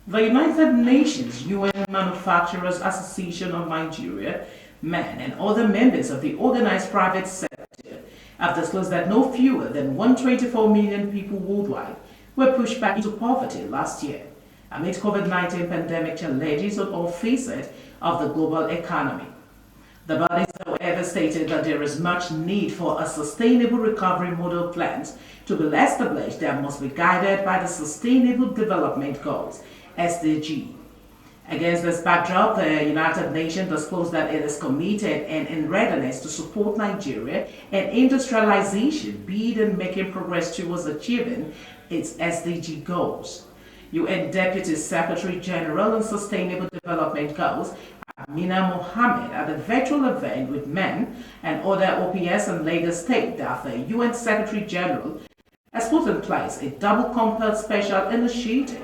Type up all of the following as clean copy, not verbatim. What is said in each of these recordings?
The United Nations UN Manufacturers Association of Nigeria, MAN, and other members of the organized private sector have disclosed that no fewer than 124 million people worldwide were pushed back into poverty last year amid COVID-19 pandemic challenges on all facets of the global economy. The bodies, however, stated that there is much need for a sustainable recovery model plans to be established that must be guided by the Sustainable Development Goals, SDG. Against this backdrop, the United Nations disclosed that it is committed and in readiness to support Nigeria and industrialization, be it in making progress towards achieving its SDG goals. UN Deputy Secretary General on Sustainable Development Goals, Amina Mohammed, at a virtual event with men and other OPS in Lagos State, that the UN Secretary General has put in place a double compact special initiative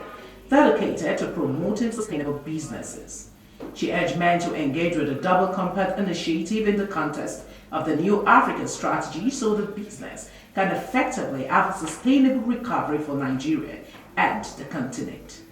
dedicated to promoting sustainable businesses. She urged men to engage with the double compact initiative in the context of the new African strategy so that business can effectively have a sustainable recovery for Nigeria and the continent.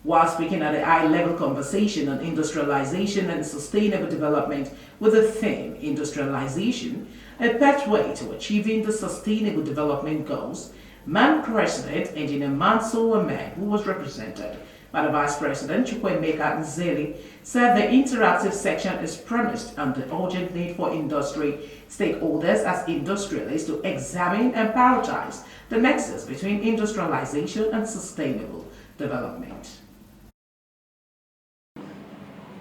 While speaking at a high-level conversation on industrialization and sustainable development with the theme Industrialization, a pathway to achieving the Sustainable Development Goals, MAN President Engineer Mansour Ahmed, who was represented by the Vice President Chukwuemeka Nzeli, said the interactive section is premised on the urgent need for industry stakeholders as industrialists to examine and prioritize the nexus between industrialization and sustainable development.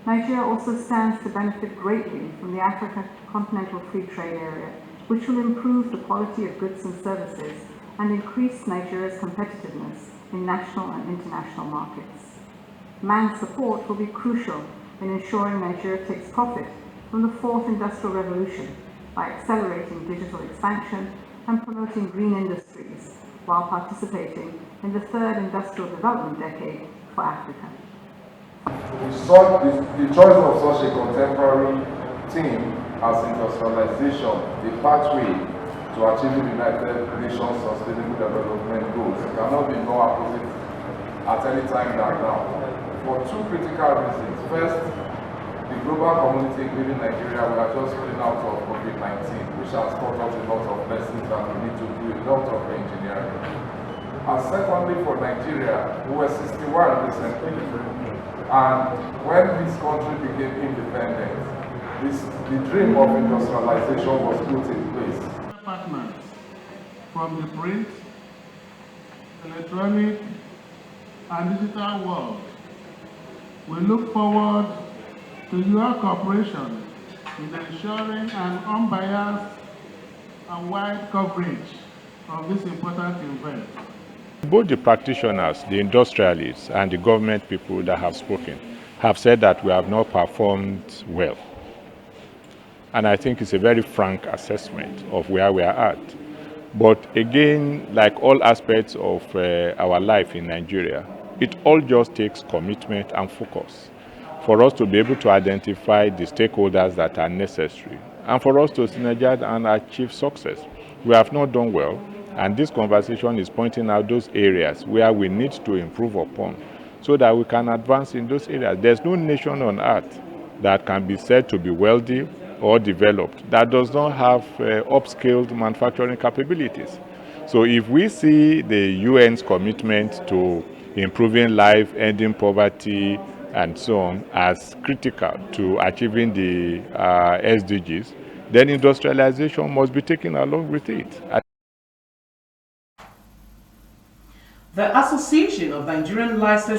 Nigeria also stands to benefit greatly from the African Continental Free Trade Area, which will improve the quality of goods and services and increase Nigeria's competitiveness in national and international markets. MAN's support will be crucial in ensuring Nigeria takes profit from the fourth industrial revolution by accelerating digital expansion and promoting green industries while participating in the third industrial development decade for Africa. The choice of such a contemporary theme as industrialization, the pathway to achieving the United Nations Sustainable Development Goals, cannot be more apposite at any time than now, for two critical reasons. First, the global community, including Nigeria, we are just coming out of COVID-19, which has taught us a lot of lessons that we need to do a lot of engineering. And secondly, for Nigeria, we were 61 recently, and when this country became independent, the dream of industrialization was put in place. Partners from the print, electronic, and digital world. We look forward to your cooperation in ensuring an unbiased and wide coverage of this important event. Both the practitioners, the industrialists, and the government people that have spoken have said that we have not performed well. And I think it's a very frank assessment of where we are at. But again, like all aspects of our life in Nigeria, it all just takes commitment and focus for us to be able to identify the stakeholders that are necessary and for us to synergize and achieve success. We have not done well, and this conversation is pointing out those areas where we need to improve upon so that we can advance in those areas. There's no nation on earth that can be said to be wealthy or developed that does not have upscaled manufacturing capabilities. So if we see the UN's commitment to improving life, ending poverty, and so on as critical to achieving the SDGs, then industrialization must be taken along with it. The Association of Nigerian Licensed